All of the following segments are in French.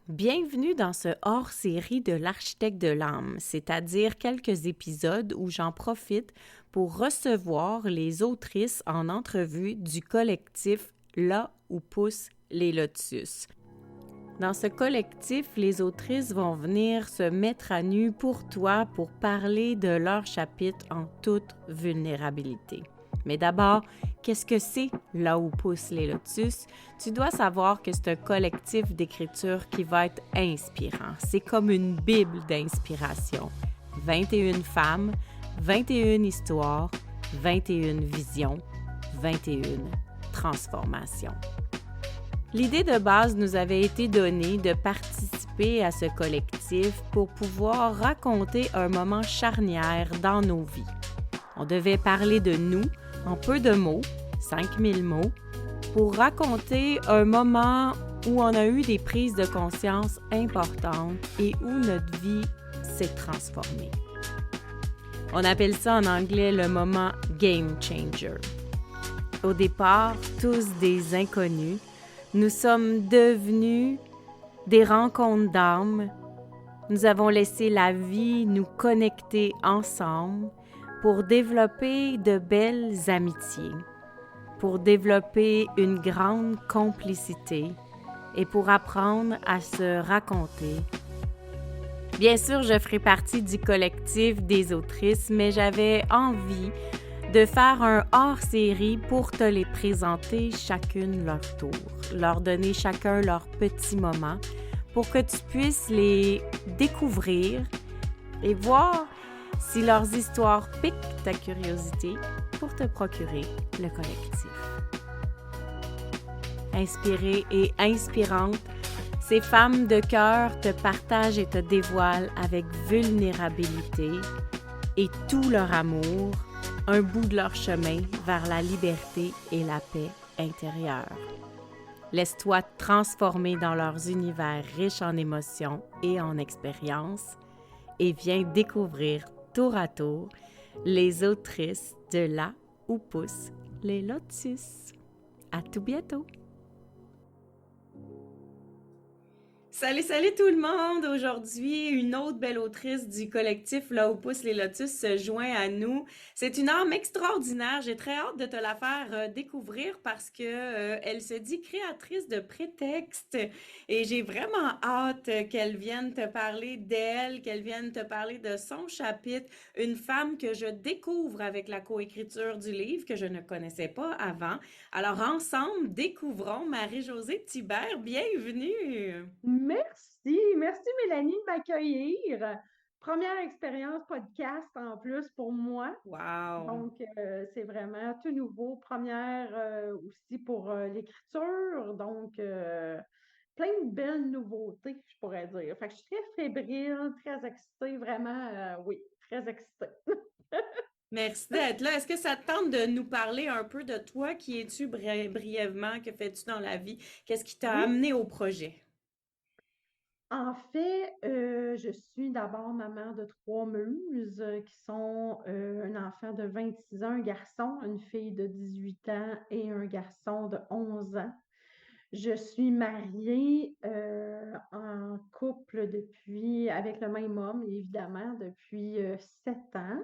Bienvenue dans ce hors-série de l'Architecte de l'âme, c'est-à-dire quelques épisodes où j'en profite pour recevoir les autrices en entrevue du collectif Là où poussent les lotus. Dans ce collectif, les autrices vont venir se mettre à nu pour toi pour parler de leur chapitre en toute vulnérabilité. Mais d'abord, qu'est-ce que c'est Là où poussent les lotus? Tu dois savoir que c'est un collectif d'écriture qui va être inspirant. C'est comme une bible d'inspiration. 21 femmes, 21 histoires, 21 visions, 21 transformations. L'idée de base nous avait été donnée de participer à ce collectif pour pouvoir raconter un moment charnière dans nos vies. On devait parler de nous en peu de mots, 5000 mots, pour raconter un moment où on a eu des prises de conscience importantes et où notre vie s'est transformée. On appelle ça en anglais le moment game changer. Au départ, tous des inconnus, nous sommes devenus des rencontres d'âmes. Nous avons laissé la vie nous connecter ensemble pour développer de belles amitiés, pour développer une grande complicité et pour apprendre à se raconter. Bien sûr, je ferai partie du collectif des autrices, mais j'avais envie de faire un hors-série pour te les présenter chacune leur tour, leur donner chacun leur petit moment pour que tu puisses les découvrir et voir si leurs histoires piquent ta curiosité pour te procurer le collectif. Inspirée et inspirante, ces femmes de cœur te partagent et te dévoilent avec vulnérabilité et tout leur amour un bout de leur chemin vers la liberté et la paix intérieure. Laisse-toi transformer dans leurs univers riches en émotions et en expériences et viens découvrir tour à tour les autrices de Là où poussent les lotus. À tout bientôt! Salut tout le monde! Aujourd'hui, une autre belle autrice du collectif Là où poussent les lotus se joint à nous. C'est une âme extraordinaire. J'ai très hâte de te la faire découvrir parce que elle se dit créatrice de prétextes et j'ai vraiment hâte qu'elle vienne te parler d'elle, qu'elle vienne te parler de son chapitre. Une femme que je découvre avec la coécriture du livre que je ne connaissais pas avant. Alors ensemble, découvrons Marie-Josée Thibert. Bienvenue! Merci Mélanie de m'accueillir. Première expérience podcast en plus pour moi. Wow! Donc, c'est vraiment tout nouveau. Première aussi pour l'écriture. Donc, plein de belles nouveautés, je pourrais dire. Fait que je suis très fébrile, très excitée, vraiment, oui, très excitée. Merci d'être là. Est-ce que ça te tente de nous parler un peu de toi? Qui es-tu brièvement? Que fais-tu dans la vie? Qu'est-ce qui t'a Oui, amené au projet? en fait, je suis d'abord maman de trois muses qui sont un enfant de 26 ans, un garçon, une fille de 18 ans et un garçon de 11 ans. Je suis mariée en couple depuis, avec le même homme, évidemment, depuis 7 ans.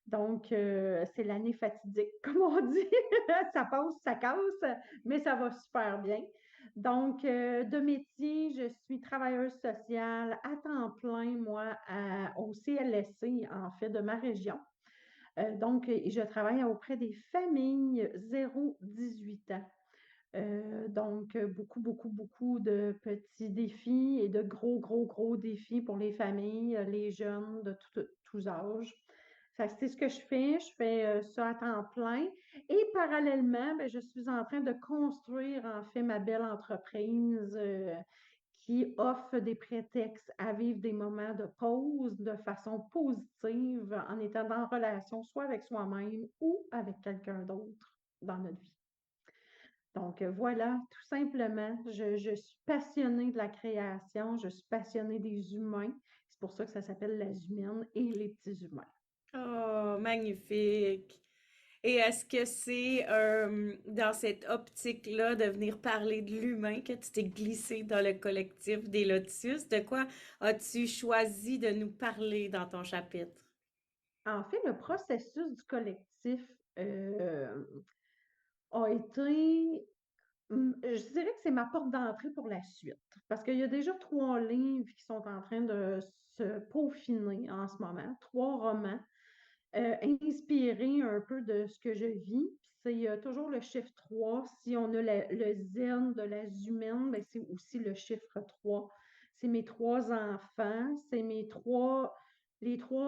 Donc, c'est l'année fatidique, comme on dit. Ça passe, ça casse, mais ça va super bien. Donc, de métier, je suis travailleuse sociale à temps plein, moi, au CLSC, en fait, de ma région. Donc, je travaille auprès des familles 0-18 ans. Donc, beaucoup, beaucoup, beaucoup de petits défis et de gros, gros, gros défis pour les familles, les jeunes de tous âges. Fait que c'est ce que je fais. Je fais ça à temps plein. Et parallèlement, ben, je suis en train de construire, en fait, ma belle entreprise qui offre des prétextes à vivre des moments de pause de façon positive en étant en relation soit avec soi-même ou avec quelqu'un d'autre dans notre vie. Donc voilà, tout simplement, je suis passionnée de la création, je suis passionnée des humains. C'est pour ça que ça s'appelle Les Humaines et les petits humains. Oh, magnifique! Et est-ce que c'est dans cette optique-là de venir parler de l'humain que tu t'es glissé dans le collectif des Lotus? De quoi as-tu choisi de nous parler dans ton chapitre? En fait, le processus du collectif a été, je dirais que c'est ma porte d'entrée pour la suite. Parce qu'il y a déjà 3 livres qui sont en train de se peaufiner en ce moment, 3 romans inspirés un peu de ce que je vis. Puis c'est toujours le chiffre 3. Si on a le zen de la humaine, ben c'est aussi le chiffre 3. C'est mes 3 enfants, c'est les 3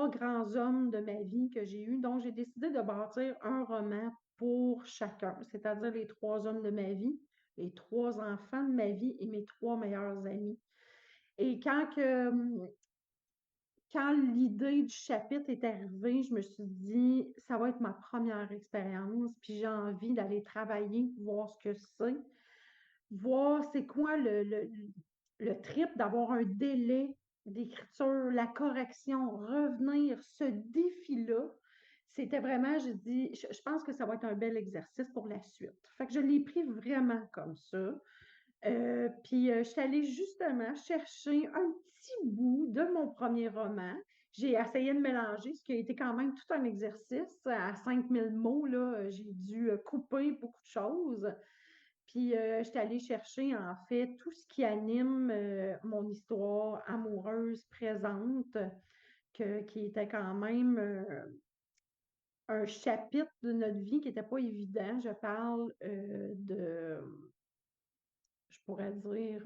grands hommes de ma vie que j'ai eus. Donc, j'ai décidé de bâtir un roman pour chacun, c'est-à-dire les 3 hommes de ma vie, les 3 enfants de ma vie et mes 3 meilleurs amis. Et quand l'idée du chapitre est arrivée, je me suis dit, ça va être ma première expérience, puis j'ai envie d'aller travailler, voir ce que c'est, voir c'est quoi le trip d'avoir un délai d'écriture, la correction, revenir, ce défi-là. C'était vraiment, j'ai dit, je pense que ça va être un bel exercice pour la suite. Fait que je l'ai pris vraiment comme ça. Puis, je suis allée justement chercher un petit bout de mon premier roman. J'ai essayé de mélanger, ce qui a été quand même tout un exercice. À 5 000 mots, là, j'ai dû couper beaucoup de choses. Puis, je suis allée chercher, en fait, tout ce qui anime mon histoire amoureuse présente, qui était quand même un chapitre de notre vie qui n'était pas évident. Je parle je pourrais dire,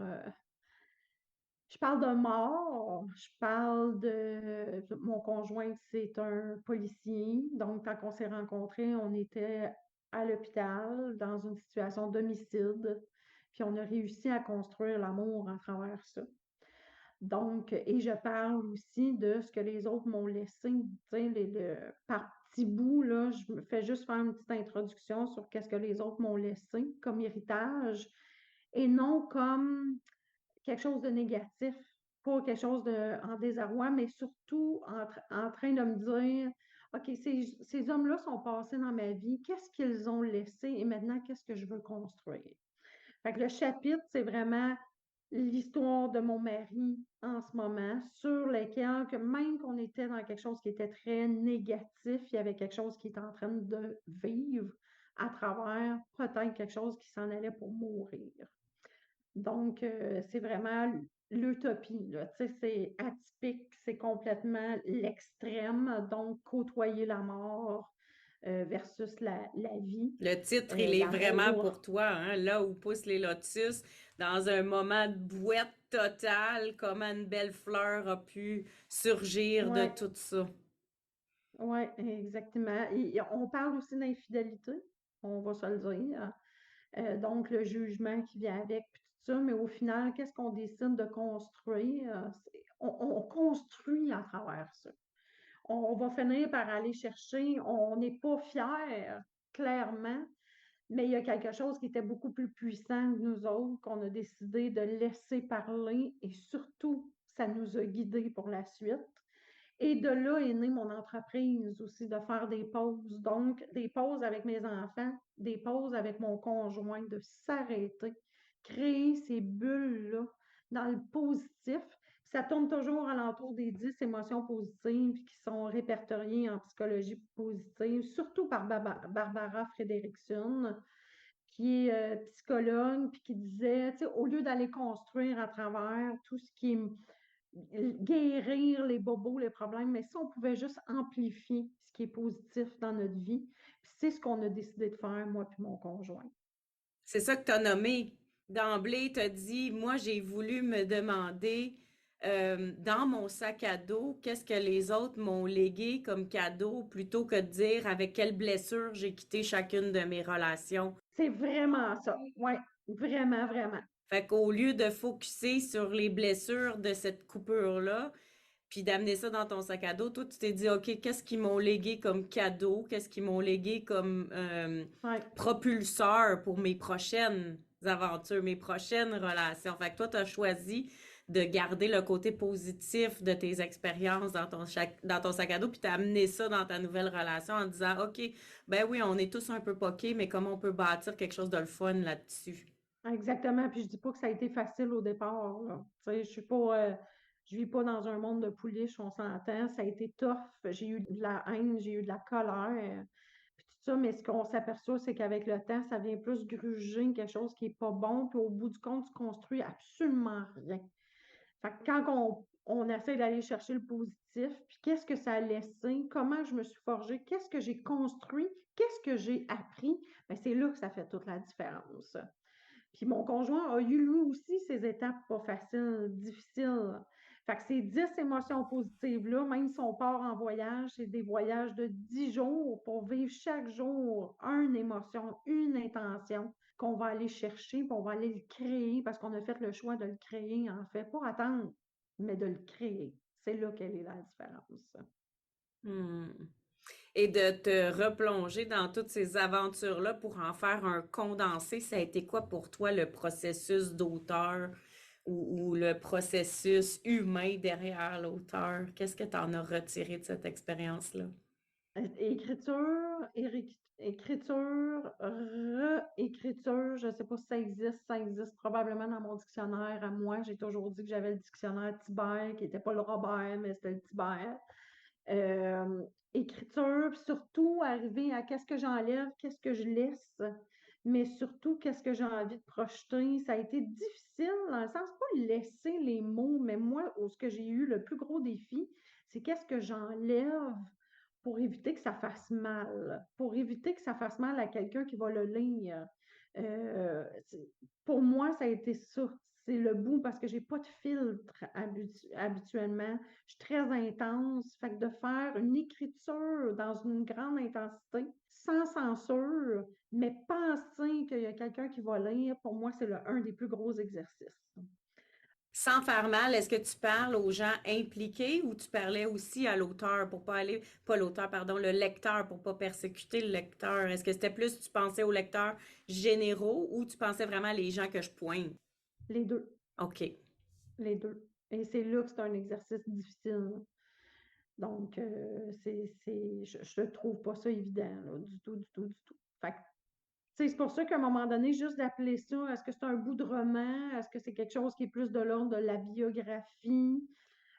je parle de mort, je parle de... Mon conjoint, c'est un policier. Donc, quand on s'est rencontrés, on était à l'hôpital dans une situation d'homicide. Puis, on a réussi à construire l'amour à travers ça. Donc, et je parle aussi de ce que les autres m'ont laissé, tu sais, par petits bouts, là, je me fais juste faire une petite introduction sur qu'est-ce que les autres m'ont laissé comme héritage et non comme quelque chose de négatif, pas quelque chose en désarroi, mais surtout en train de me dire, OK, ces hommes-là sont passés dans ma vie, qu'est-ce qu'ils ont laissé et maintenant, qu'est-ce que je veux construire? Fait que le chapitre, c'est vraiment l'histoire de mon mari en ce moment, sur lequel, que même qu'on était dans quelque chose qui était très négatif, il y avait quelque chose qui était en train de vivre à travers peut-être quelque chose qui s'en allait pour mourir. Donc, c'est vraiment l'utopie, là. Tu sais, c'est atypique, c'est complètement l'extrême. Donc, côtoyer la mort versus la vie, Le titre, il est vraiment l'amour. pour toi, hein? Là où poussent les lotus, dans un moment de bouette totale, comment une belle fleur a pu surgir de Ouais, tout ça. ouais, exactement. Et on parle aussi d'infidélité, on va se le dire. Donc, le jugement qui vient avec, puis tout ça. Mais au final, qu'est-ce qu'on décide de construire? On construit à travers ça. On va finir par aller chercher, on n'est pas fiers, clairement, mais il y a quelque chose qui était beaucoup plus puissant que nous autres, qu'on a décidé de laisser parler et surtout, ça nous a guidés pour la suite. Et de là est née mon entreprise aussi, de faire des pauses. Donc, des pauses avec mes enfants, des pauses avec mon conjoint, de s'arrêter, créer ces bulles-là dans le positif. Ça tourne toujours alentour des 10 émotions positives qui sont répertoriées en psychologie positive, surtout par Barbara Fredrickson, qui est psychologue, puis qui disait, tu sais, au lieu d'aller construire à travers tout ce qui est guérir les bobos, les problèmes, mais si on pouvait juste amplifier ce qui est positif dans notre vie, c'est ce qu'on a décidé de faire, moi et mon conjoint. C'est ça que tu as nommé. D'emblée, tu as dit, moi, j'ai voulu me demander dans mon sac à dos, qu'est-ce que les autres m'ont légué comme cadeau, plutôt que de dire avec quelle blessure j'ai quitté chacune de mes relations. C'est vraiment ça. Oui, vraiment, vraiment. Fait qu'au lieu de focuser sur les blessures de cette coupure-là, puis d'amener ça dans ton sac à dos, toi, tu t'es dit, OK, qu'est-ce qu'ils m'ont légué comme cadeau? Qu'est-ce qu'ils m'ont légué comme Oui, propulseur pour mes prochaines aventures, mes prochaines relations? Fait que toi, tu as choisi de garder le côté positif de tes expériences dans ton sac à dos, puis t'amener ça dans ta nouvelle relation en disant, OK, ben oui, on est tous un peu poqués, mais comment on peut bâtir quelque chose de le fun là-dessus? Exactement. Puis je dis pas que ça a été facile au départ, là. Tu sais, je vis pas dans un monde de pouliches, on s'entend. Ça a été tough. J'ai eu de la haine, j'ai eu de la colère, puis tout ça. Mais ce qu'on s'aperçoit, c'est qu'avec le temps, ça vient plus gruger quelque chose qui est pas bon. Puis au bout du compte, tu construis absolument rien. Fait que quand on essaie d'aller chercher le positif, puis qu'est-ce que ça a laissé, comment je me suis forgée, qu'est-ce que j'ai construit, qu'est-ce que j'ai appris, bien, c'est là que ça fait toute la différence. Puis mon conjoint a eu lui aussi ses étapes pas faciles, difficiles. Fait que ces 10 émotions positives-là, même si on part en voyage, c'est des voyages de 10 jours pour vivre chaque jour une émotion, une intention qu'on va aller chercher, puis on va aller le créer parce qu'on a fait le choix de le créer, en fait, pas attendre, mais de le créer. C'est là quelle est la différence. Hmm. Et de te replonger dans toutes ces aventures-là pour en faire un condensé, ça a été quoi pour toi le processus d'auteur ou le processus humain derrière l'auteur? Qu'est-ce que tu en as retiré de cette expérience-là? Écriture, réécriture, je ne sais pas si ça existe probablement dans mon dictionnaire à moi. J'ai toujours dit que j'avais le dictionnaire Tibert, qui n'était pas le Robert, mais c'était le Tibert. Euh, Écriture, puis surtout arriver à qu'est-ce que j'enlève, qu'est-ce que je laisse, mais surtout qu'est-ce que j'ai envie de projeter. Ça a été difficile dans le sens, pas laisser les mots, mais moi, ce que j'ai eu le plus gros défi, c'est qu'est-ce que j'enlève pour éviter que ça fasse mal, pour éviter que ça fasse mal à quelqu'un qui va le lire. Euh, c'est- pour moi, ça a été ça. C'est le bout parce que j'ai pas de filtre habituellement. Je suis très intense. Fait que de faire une écriture dans une grande intensité, sans censure, mais penser qu'il y a quelqu'un qui va lire, pour moi, c'est un des plus gros exercices. Sans faire mal, est-ce que tu parles aux gens impliqués ou tu parlais aussi à l'auteur pour pas aller, pas l'auteur, pardon, le lecteur pour pas persécuter le lecteur? Est-ce que c'était plus tu pensais aux lecteurs généraux ou tu pensais vraiment les gens que je pointe? Les deux, OK. les deux. Et c'est là que c'est un exercice difficile. Donc, je ne trouve pas ça évident, là, du tout, du tout, du tout. Fait que, tu sais, c'est pour ça qu'à un moment donné, juste d'appeler ça, est-ce que c'est un bout de roman? Est-ce que c'est quelque chose qui est plus de l'ordre de la biographie?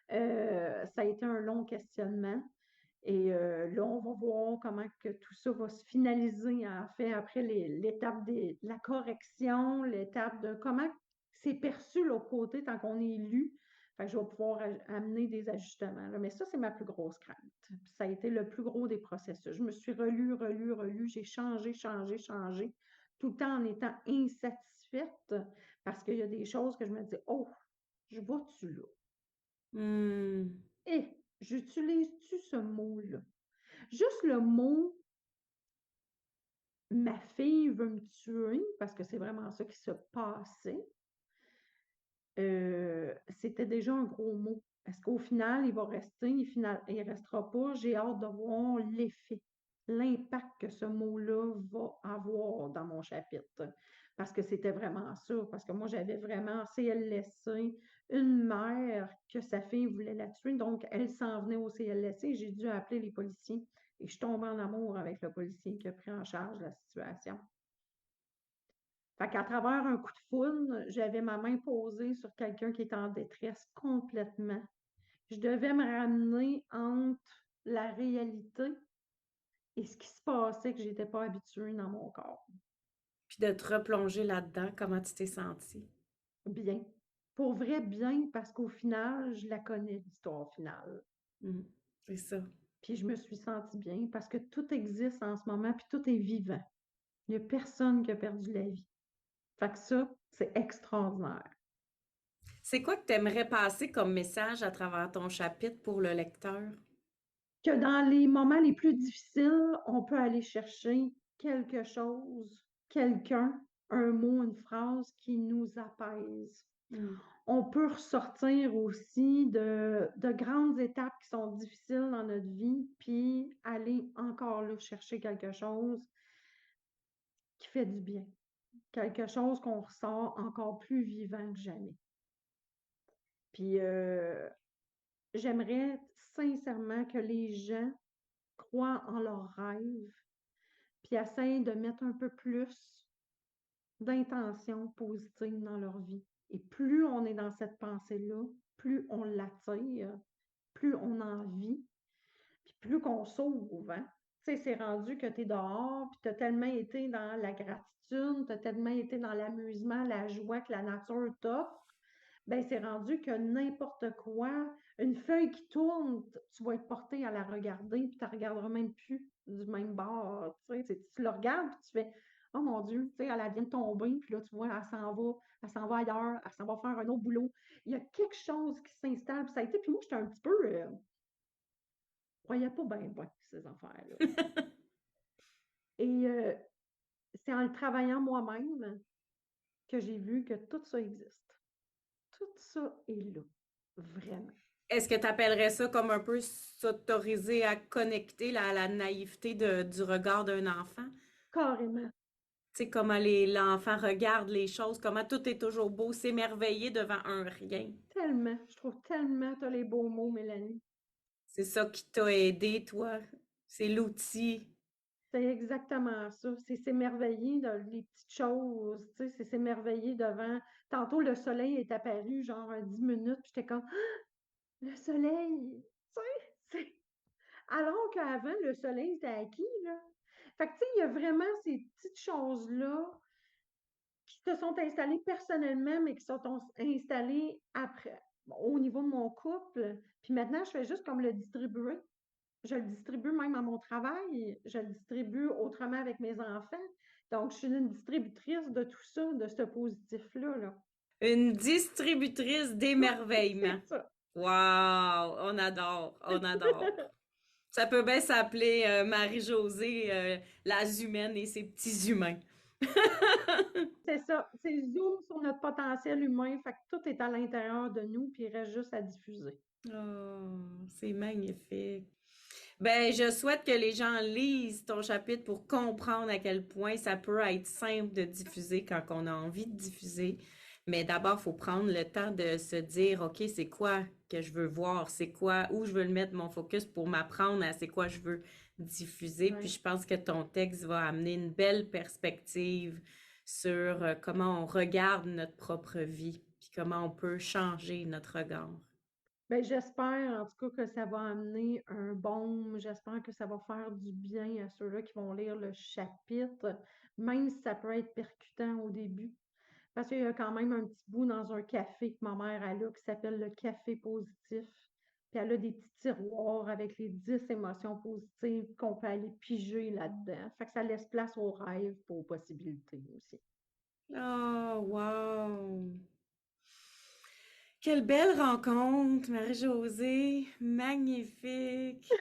Ça a été un long questionnement. Et là, on va voir comment que tout ça va se finaliser, en fait, après l'étape de la correction, l'étape de comment c'est perçu l'autre côté tant qu'on est lu. Fait que je vais pouvoir amener des ajustements, là. Mais ça, c'est ma plus grosse crainte. Puis ça a été le plus gros des processus. Je me suis relue. J'ai changé, tout le temps en étant insatisfaite parce qu'il y a des choses que je me dis, oh, je vois-tu là? Hmm. Et j'utilise-tu ce mot-là? Juste le mot ma fille veut me tuer, parce que c'est vraiment ça qui se passait, c'était déjà un gros mot. Est-ce qu'au final, il va rester, il restera pas? J'ai hâte de voir l'effet, l'impact que ce mot-là va avoir dans mon chapitre. Parce que c'était vraiment ça. Parce que moi, j'avais vraiment CLSC, une mère que sa fille voulait la tuer, donc elle s'en venait au CLSC. J'ai dû appeler les policiers et je tombe en amour avec le policier qui a pris en charge la situation. Fait qu'à travers un coup de foudre, j'avais ma main posée sur quelqu'un qui était en détresse complètement. Je devais me ramener entre la réalité et ce qui se passait que je n'étais pas habituée dans mon corps. Puis de te replonger là-dedans, comment tu t'es senti? Bien. Pour vrai, bien, parce qu'au final, je la connais, l'histoire finale. Hmm. C'est ça. Puis je me suis sentie bien parce que tout existe en ce moment, puis tout est vivant. Il n'y a personne qui a perdu la vie. Fait que ça, c'est extraordinaire. C'est quoi que tu aimerais passer comme message à travers ton chapitre pour le lecteur? Que dans les moments les plus difficiles, on peut aller chercher quelque chose, quelqu'un, un mot, une phrase qui nous apaise. Hmm. On peut ressortir aussi de grandes étapes qui sont difficiles dans notre vie, puis aller encore là chercher quelque chose qui fait du bien, quelque chose qu'on ressort encore plus vivant que jamais. Puis j'aimerais sincèrement que les gens croient en leurs rêves, puis essayent de mettre un peu plus d'intention positive dans leur vie. Et plus on est dans cette pensée-là, plus on l'attire, plus on en vit, puis plus qu'on s'ouvre, hein. Tu sais, c'est rendu que tu es dehors, puis tu as tellement été dans la gratitude, tu as tellement été dans l'amusement, la joie que la nature t'offre, ben c'est rendu que n'importe quoi, une feuille qui tourne, tu vas être porté à la regarder, puis tu ne regarderas même plus du même bord. Tu sais, tu le regardes, puis tu fais oh mon Dieu, tu sais, elle vient de tomber, puis là, tu vois, elle s'en va ailleurs, elle s'en va faire un autre boulot. Il y a quelque chose qui s'installe, puis ça a été, puis moi, j'étais un petit peu, je croyais pas bien, ces affaires-là. Et c'est en le travaillant moi-même que j'ai vu que tout ça existe. Tout ça est là, vraiment. Est-ce que tu appellerais ça comme un peu s'autoriser à connecter là, à la naïveté du regard d'un enfant? Carrément. Tu sais, comment l'enfant regarde les choses, comment tout est toujours beau, s'émerveiller devant un rien. Tellement. Je trouve tellement tu as les beaux mots, Mélanie. C'est ça qui t'a aidé, toi. C'est l'outil. C'est exactement ça. C'est s'émerveiller dans les petites choses. Tu sais, c'est s'émerveiller devant. Tantôt, le soleil est apparu, genre 10 minutes, puis j'étais comme le soleil! Tu sais, alors qu'avant, le soleil était acquis, là. Fait que, tu sais, il y a vraiment ces petites choses-là qui se sont installées personnellement, mais qui sont installées après, bon, au niveau de mon couple. Puis maintenant, je fais juste comme le distribuer. Je le distribue même à mon travail. Je le distribue autrement avec mes enfants. Donc, je suis une distributrice de tout ça, de ce positif-là, là. Une distributrice d'émerveillement. C'est ça. Wow! On adore, on adore. Ça peut bien s'appeler Marie-Josée, la humaine et ses petits humains. C'est ça. C'est zoom sur notre potentiel humain. Fait que tout est à l'intérieur de nous, puis il reste juste à diffuser. Oh, c'est magnifique. Ben, je souhaite que les gens lisent ton chapitre pour comprendre à quel point ça peut être simple de diffuser quand on a envie de diffuser. Mais d'abord, il faut prendre le temps de se dire, OK, c'est quoi que je veux voir? C'est quoi, où je veux le mettre mon focus pour m'apprendre à c'est quoi je veux diffuser. Puis Ouais. je pense que ton texte va amener une belle perspective sur comment on regarde notre propre vie, puis comment on peut changer notre regard. Ben, j'espère en tout cas que ça va amener un baume. J'espère que ça va faire du bien à ceux-là qui vont lire le chapitre, même si ça peut être percutant au début. Parce qu'il y a quand même un petit bout dans un café que ma mère a là qui s'appelle le café positif. Puis elle a des petits tiroirs avec les 10 émotions positives qu'on peut aller piger là-dedans. Fait que ça laisse place aux rêves et aux possibilités aussi. Oh, wow! Quelle belle rencontre, Marie-Josée. Magnifique.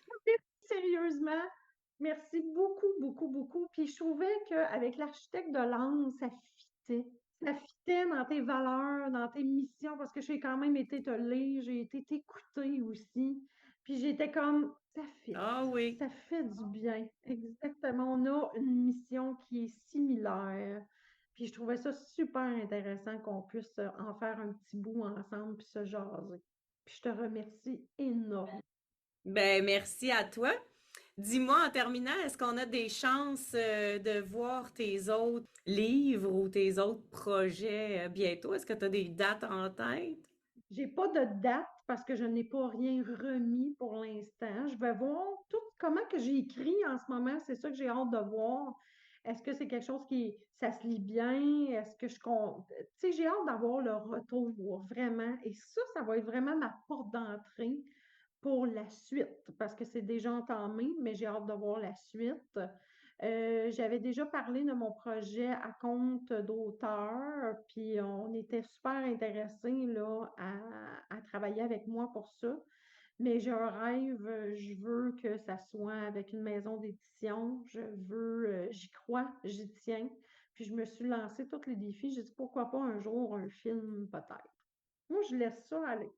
Sérieusement, merci beaucoup, beaucoup, beaucoup. Puis je trouvais qu'avec l'architecte de l'âme, ça fitait. Ça fitait dans tes valeurs, dans tes missions, parce que j'ai quand même été te lire, j'ai été t'écouter aussi. Puis j'étais comme, Ah oui. ça fait du bien. Exactement. On a une mission qui est similaire. Puis je trouvais ça super intéressant qu'on puisse en faire un petit bout ensemble puis se jaser. Puis je te remercie énormément. Ben, merci à toi. Dis-moi en terminant, est-ce qu'on a des chances de voir tes autres livres ou tes autres projets bientôt? Est-ce que tu as des dates en tête? J'ai pas de date parce que je n'ai pas rien remis pour l'instant. Je vais voir tout comment que j'ai écrit en ce moment. C'est ça que j'ai hâte de voir. Est-ce que c'est quelque chose ça se lit bien? Est-ce que tu sais, j'ai hâte d'avoir le retour, vraiment. Et ça va être vraiment ma porte d'entrée pour la suite, parce que c'est déjà entamé, mais j'ai hâte de voir la suite. J'avais déjà parlé de mon projet à compte d'auteur, puis on était super intéressés là, à travailler avec moi pour ça. Mais j'ai un rêve, je veux que ça soit avec une maison d'édition. J'y crois, j'y tiens. Puis je me suis lancé tous les défis. J'ai dit pourquoi pas un jour un film, peut-être. Moi, je laisse ça aller.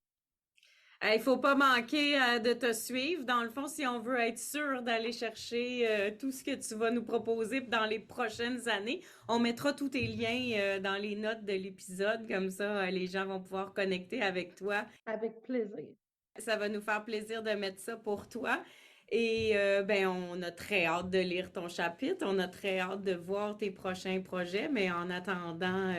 Il faut pas manquer de te suivre. Dans le fond, si on veut être sûr d'aller chercher tout ce que tu vas nous proposer dans les prochaines années, on mettra tous tes liens dans les notes de l'épisode. Comme ça, les gens vont pouvoir connecter avec toi. Avec plaisir. Ça va nous faire plaisir de mettre ça pour toi. Et ben, on a très hâte de lire ton chapitre. On a très hâte de voir tes prochains projets. Mais en attendant,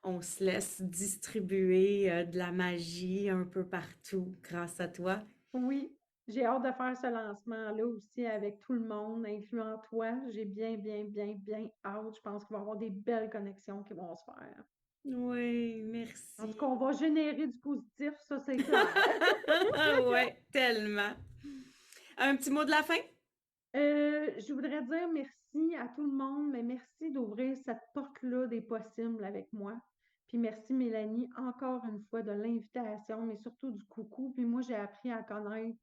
on se laisse distribuer de la magie un peu partout grâce à toi. Oui, j'ai hâte de faire ce lancement-là aussi avec tout le monde, incluant toi. J'ai bien, bien, bien, bien hâte. Je pense qu'il va y avoir des belles connexions qui vont se faire. Oui, En tout cas, merci. on va générer du positif, ça c'est clair. Ouais, tellement. Un petit mot de la fin? Je voudrais dire merci à tout le monde, mais merci d'ouvrir cette porte-là des possibles avec moi. Puis merci Mélanie, encore une fois, de l'invitation, mais surtout du coucou. Puis moi, j'ai appris à connaître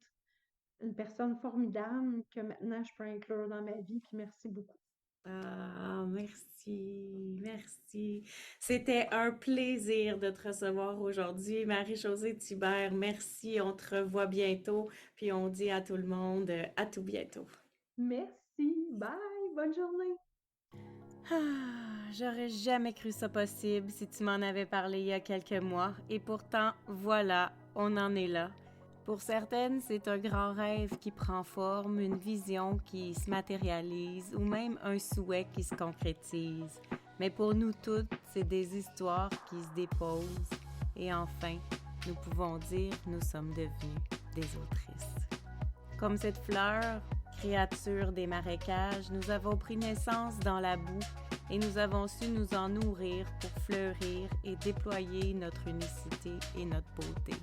une personne formidable que maintenant je peux inclure dans ma vie. Puis merci beaucoup. Ah, merci, merci. C'était un plaisir de te recevoir aujourd'hui, Marie-Josée Thibert. Merci, on te revoit bientôt, puis on dit à tout le monde à tout bientôt. Merci, bye, bonne journée. Ah, j'aurais jamais cru ça possible si tu m'en avais parlé il y a quelques mois, et pourtant, voilà, on en est là. Pour certaines, c'est un grand rêve qui prend forme, une vision qui se matérialise ou même un souhait qui se concrétise. Mais pour nous toutes, c'est des histoires qui se déposent. Et enfin, nous pouvons dire que nous sommes devenues des autrices. Comme cette fleur, créature des marécages, nous avons pris naissance dans la boue et nous avons su nous en nourrir pour fleurir et déployer notre unicité et notre beauté.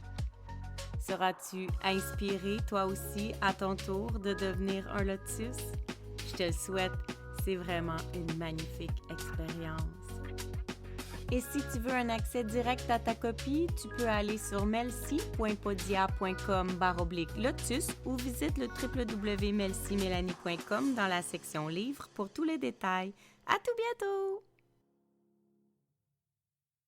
Seras-tu inspiré, toi aussi, à ton tour, de devenir un lotus? Je te le souhaite, c'est vraiment une magnifique expérience. Et si tu veux un accès direct à ta copie, tu peux aller sur melcy.podia.com/lotus ou visite le www.melcymélanie.com dans la section livres pour tous les détails. À tout bientôt!